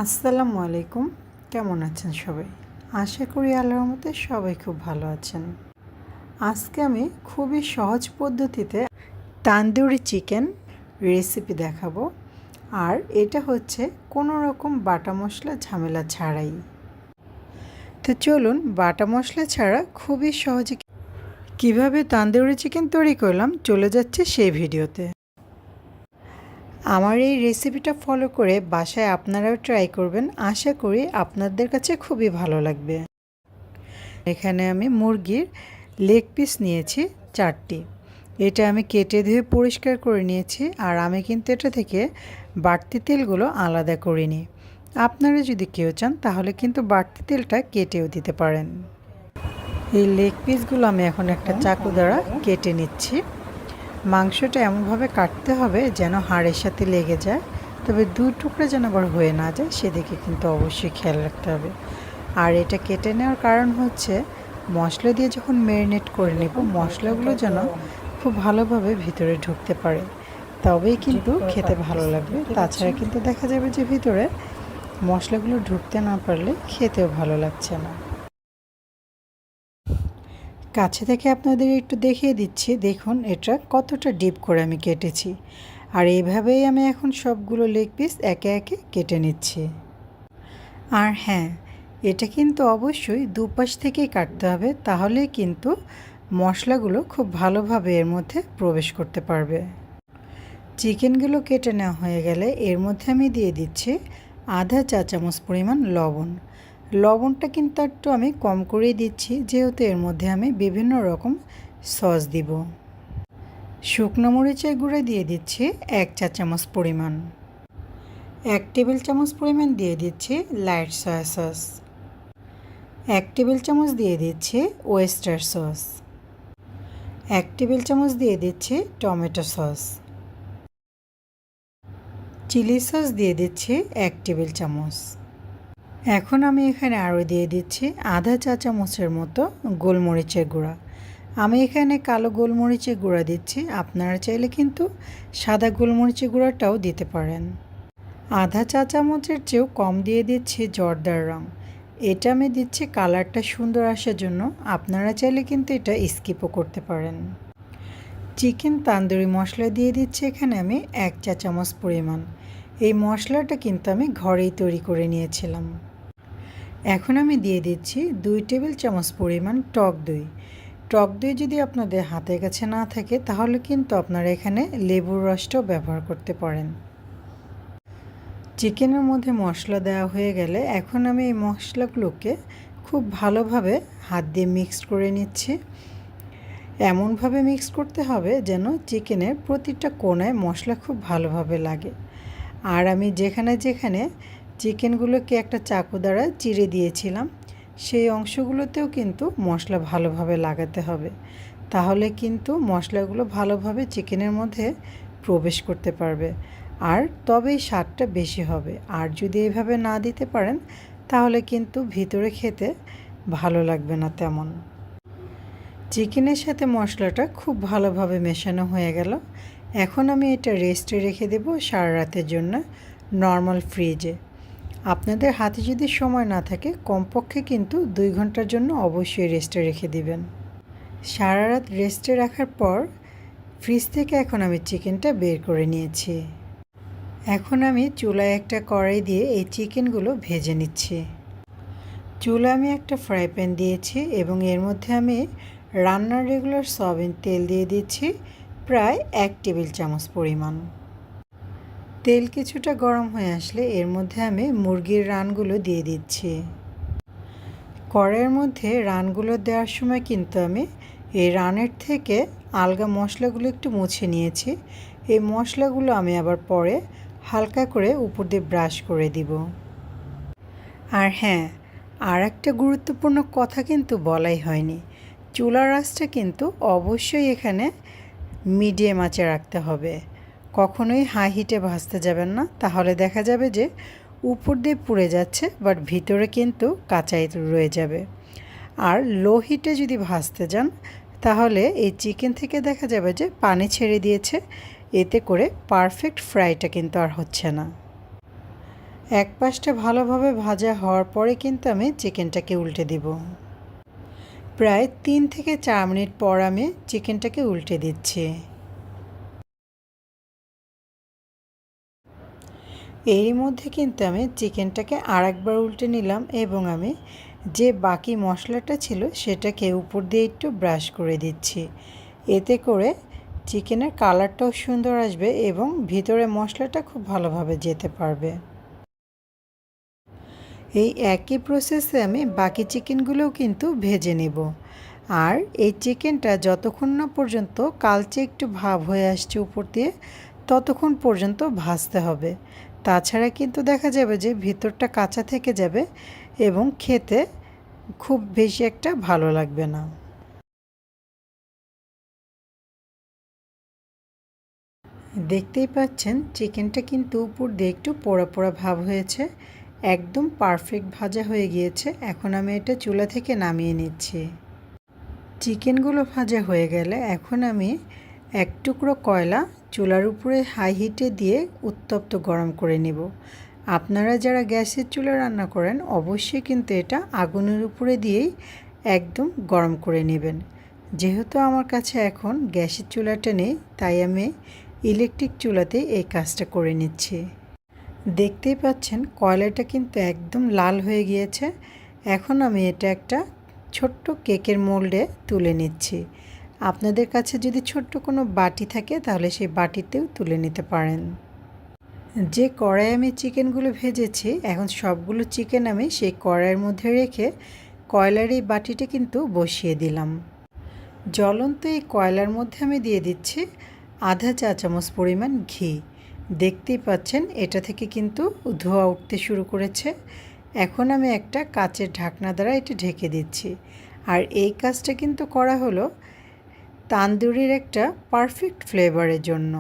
আসসালামু আলাইকুম। কেমন আছেন সবাই? আশা করি আল্লাহর রহমতে সবাই খুব ভালো আছেন। আজকে আমি খুবই সহজ পদ্ধতিতে তান্দুরি চিকেন রেসিপি দেখাবো। আর এটা হচ্ছে কোনো রকম বাটা মশলা ঝামেলা ছাড়াই। তো চলুন বাটা মশলা ছাড়া খুবই সহজে কীভাবে তান্দুরি চিকেন তৈরি করলাম চলে যাচ্ছে সেই ভিডিওতে। আমার এই রেসিপিটা ফলো করে বাসায় আপনারাও ট্রাই করবেন। আশা করি আপনাদের কাছে খুবই ভালো লাগবে। এখানে আমি মুরগির লেগ পিস নিয়েছি 4টি। এটা আমি কেটে ধুয়ে পরিষ্কার করে নিয়েছি। আর আমি কিন্তু এটা থেকে বাড়তি তেলগুলো আলাদা করিনি। আপনারা যদি কেউ চান তাহলে কিন্তু বাড়তি তেলটা কেটেও দিতে পারেন। এই লেগ পিসগুলো আমি এখন একটা চাকু দ্বারা কেটে নিচ্ছি। মাংসটা এমনভাবে কাটতে হবে যেন হাড়ের সাথে লেগে যায়, তবে দুই টুকরা যেন আবার হয়ে না যায় সেদিকে কিন্তু অবশ্যই খেয়াল রাখতে হবে। আর এটা কেটে নেওয়ার কারণ হচ্ছে মশলা দিয়ে যখন ম্যারিনেট করে নেব মশলাগুলো যেন খুব ভালোভাবে ভিতরে ঢুকতে পারে, তবেই কিন্তু খেতে ভালো লাগবে। তাছাড়া কিন্তু দেখা যাবে যে ভিতরে মশলাগুলো ঢুকতে না পারলে খেতেও ভালো লাগছে না। কাছে থেকে আপনাদের একটু দেখিয়ে দিচ্ছি, দেখুন এটা কতটা ডিপ করে আমি কেটেছি। আর এইভাবেই আমি এখন সবগুলো লেগ পিস একে একে কেটে নিচ্ছি। আর হ্যাঁ, এটা কিন্তু অবশ্যই দুপাশ থেকেই কাটতে হবে, তাহলে কিন্তু মশলাগুলো খুব ভালোভাবে এর মধ্যে প্রবেশ করতে পারবে। চিকেনগুলো কেটে নেওয়া হয়ে গেলে এর মধ্যে আমি দিয়ে দিচ্ছি আধা চা চামচ পরিমাণ লবণ। লবণটা কিন্তু একটু আমি কম করেই দিচ্ছি, যেহেতু এর মধ্যে আমি বিভিন্ন রকম সস দিব। শুকনো মরিচের গুঁড়া দিয়ে দিচ্ছি 1 চা চামচ পরিমাণ। 1 টেবিল চামচ পরিমাণ দিয়ে দিচ্ছি লাইট সয়া সস। 1 টেবিল চামচ দিয়ে দিচ্ছি ওয়েস্টার সস। 1 টেবিল চামচ দিয়ে দিচ্ছি টমেটো সস। চিলি সস দিয়ে দিচ্ছি 1 টেবিল চামচ। এখন আমি এখানে আরও দিয়ে দিচ্ছি আধা চা চামচের মতো গোলমরিচের গুঁড়া। আমি এখানে কালো গোলমরিচের গুঁড়া দিচ্ছি, আপনারা চাইলে কিন্তু সাদা গোলমরিচের গুঁড়াটাও দিতে পারেন। আধা চা চামচের চেয়েও কম দিয়ে দিচ্ছি জর্দার রং। এটা আমি দিচ্ছি কালারটা সুন্দর আসার জন্য, আপনারা চাইলে কিন্তু এটা স্কিপও করতে পারেন। চিকেন তান্দুরি মশলা দিয়ে দিচ্ছি এখানে আমি 1 চা চামচ পরিমাণ। এই মশলাটা কিন্তু আমি ঘরেই তৈরি করে নিয়েছিলাম। এখন আমি দিয়ে দিচ্ছি 2 টেবিল চামচ পরিমাণ টক দই। টক দই যদি আপনাদের হাতের কাছে না থাকে তাহলে কিন্তু আপনারা এখানে লেবুর রসটাও ব্যবহার করতে পারেন। চিকেনের মধ্যে মশলা দেওয়া হয়ে গেলে এখন আমি এই মশলাগুলোকে খুব ভালোভাবে হাত দিয়ে মিক্সড করে নিচ্ছি। এমনভাবে মিক্স করতে হবে যেন চিকেনের প্রতিটা কোণায় মশলা খুব ভালোভাবে লাগে। আর আমি যেখানে যেখানে চিকেনগুলোকে একটা চাকু দ্বারা চিড়ে দিয়েছিলাম সেই অংশগুলোতেও কিন্তু মশলা ভালোভাবে লাগাতে হবে, তাহলে কিন্তু মশলাগুলো ভালোভাবে চিকেনের মধ্যে প্রবেশ করতে পারবে। আর তবেই স্বাদটা বেশি হবে। আর যদি এইভাবে না দিতে পারেন তাহলে কিন্তু ভিতরে খেতে ভালো লাগবে না তেমন। চিকেনের সাথে মশলাটা খুব ভালোভাবে মেশানো হয়ে গেল। এখন আমি এটা রেস্টে রেখে দেব সারা রাতের জন্য নর্মাল ফ্রিজে। আপনাদের হাতে যদি সময় না থাকে কমপক্ষে কিন্তু 2 ঘন্টার জন্য অবশ্যই রেস্টে রেখে দিবেন। সারা রাত রেস্টে রাখার পর ফ্রিজ থেকে এখন আমি চিকেনটা বের করে নিয়েছি। এখন আমি চুলায় একটা কড়াই দিয়ে এই চিকেনগুলো ভেজে নিচ্ছি। চুলা আমি একটা ফ্রাই প্যান দিয়েছি এবং এর মধ্যে আমি রান্নার রেগুলার সয়াবিন তেল দিয়ে দিচ্ছি প্রায় 1 টেবিল চামচ পরিমাণ। তেল কিছুটা গরম হয়ে আসলে এর মধ্যে আমি মুরগির রানগুলো দিয়ে দিচ্ছি। কড়াইয়ের মধ্যে রানগুলো দেওয়ার সময় কিন্তু আমি এই রানের থেকে আলগা মশলাগুলো একটু মুছে নিয়েছি। এই মশলাগুলো আমি আবার পরে হালকা করে উপর দিয়ে ব্রাশ করে দিব। আর হ্যাঁ, আর একটা গুরুত্বপূর্ণ কথা কিন্তু বলাই হয়নি, চুলার আঁচটা কিন্তু অবশ্যই এখানে মিডিয়াম আঁচে রাখতে হবে। কখনোই হাই হিটে ভাজতে যাবেন না, তাহলে দেখা যাবে যে উপর দিয়ে পুড়ে যাচ্ছে বাট ভিতরে কিন্তু কাঁচাই রয়ে যাবে। আর লো হিটে যদি ভাজতে যান তাহলে এই চিকেন থেকে দেখা যাবে যে পানি ছেড়ে দিয়েছে, এতে করে পারফেক্ট ফ্রাইটা কিন্তু আর হচ্ছে না। এক পাশটা ভালোভাবে ভাজা হওয়ার পরে কিন্তু আমি চিকেনটাকে উল্টে দিব। প্রায় 3 থেকে 4 মিনিট পর আমি চিকেনটাকে উল্টে দিচ্ছি। এরই মধ্যে কিন্তু আমি চিকেনটাকে আরেকবার উল্টে নিলাম এবং আমি যে বাকি মশলাটা ছিল সেটাকে উপর দিয়ে একটু ব্রাশ করে দিচ্ছি। এতে করে চিকেনের কালারটাও সুন্দর আসবে এবং ভিতরে মশলাটা খুব ভালোভাবে যেতে পারবে। এই একই প্রসেসে আমি বাকি চিকেনগুলোও কিন্তু ভেজে নেব। আর এই চিকেনটা যতক্ষণ না পর্যন্ত কালচে একটু ভাব হয়ে আসছে উপর দিয়ে, ততক্ষণ পর্যন্ত ভাজতে হবে। তাছাড়া কিন্তু দেখা যাবে যে ভিতরটা কাঁচা থেকে যাবে এবং খেতে খুব বেশি একটা ভালো লাগবে না। দেখতেই পাচ্ছেন চিকেনটা কিন্তু উপর দিয়ে একটু পোড়া পোড়া ভাব হয়েছে, একদম পারফেক্ট ভাজা হয়ে গিয়েছে। এখন আমি এটা চুলা থেকে নামিয়ে নিচ্ছি। চিকেনগুলো ভাজা হয়ে গেলে এখন আমি এক টুকরো কয়লা চুলার উপরে হাই হিটে দিয়ে উত্তপ্ত গরম করে নেব। আপনারা যারা গ্যাসের চুলা রান্না করেন অবশ্যই কিন্তু এটা আগুনের উপরে দিয়েই একদম গরম করে নেবেন। যেহেতু আমার কাছে এখন গ্যাসের চুলাটা নেই, তাই আমি ইলেকট্রিক চুলাতেই এই কাজটা করে নিচ্ছি। দেখতেই পাচ্ছেন কয়লাটা কিন্তু একদম লাল হয়ে গিয়েছে। এখন আমি এটা একটা ছোট্ট কেকের মোল্ডে তুলে নিচ্ছি। আপনাদের কাছে যদি ছোট্ট কোনো বাটি থাকে তাহলে সেই বাটিতেও তুলে নিতে পারেন। যে কড়াই আমি চিকেনগুলো ভেজেছি, এখন সবগুলো চিকেন আমি সেই কড়াইয়ের মধ্যে রেখে কয়লার এই বাটিটা কিন্তু বসিয়ে দিলাম। জ্বলন্ত এই কয়লার মধ্যে আমি দিয়ে দিচ্ছি আধা চা চামচ পরিমাণ ঘি। দেখতেই পাচ্ছেন এটা থেকে কিন্তু ধোঁয়া উঠতে শুরু করেছে। এখন আমি একটা কাচের ঢাকনা দ্বারা এটা ঢেকে দিচ্ছি। আর এই কাজটা কিন্তু করা হলো তান্দুরির একটা পারফেক্ট ফ্লেভারের জন্য।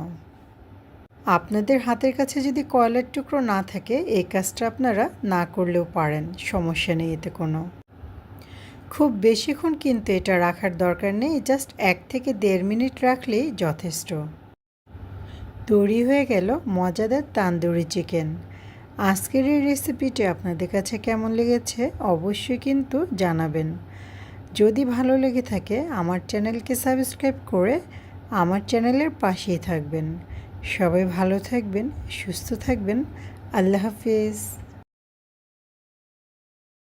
আপনাদের হাতের কাছে যদি কয়লার টুকরো না থাকে এই কাজটা আপনারা না করলেও পারেন, সমস্যা নেই এতে কোনো। খুব বেশিক্ষণ কিন্তু এটা রাখার দরকার নেই, জাস্ট 1 থেকে 1.5 মিনিট রাখলেই যথেষ্ট। তৈরি হয়ে গেল মজাদার তান্দুরি চিকেন। আজকের এই রেসিপিটি আপনাদের কাছে কেমন লেগেছে অবশ্যই কিন্তু জানাবেন। যদি ভালো লেগে থাকে আমার চ্যানেলকে সাবস্ক্রাইব করে আমার চ্যানেলের পাশেই থাকবেন। সবাই ভালো থাকবেন, সুস্থ থাকবেন। আল্লাহ হাফিজ।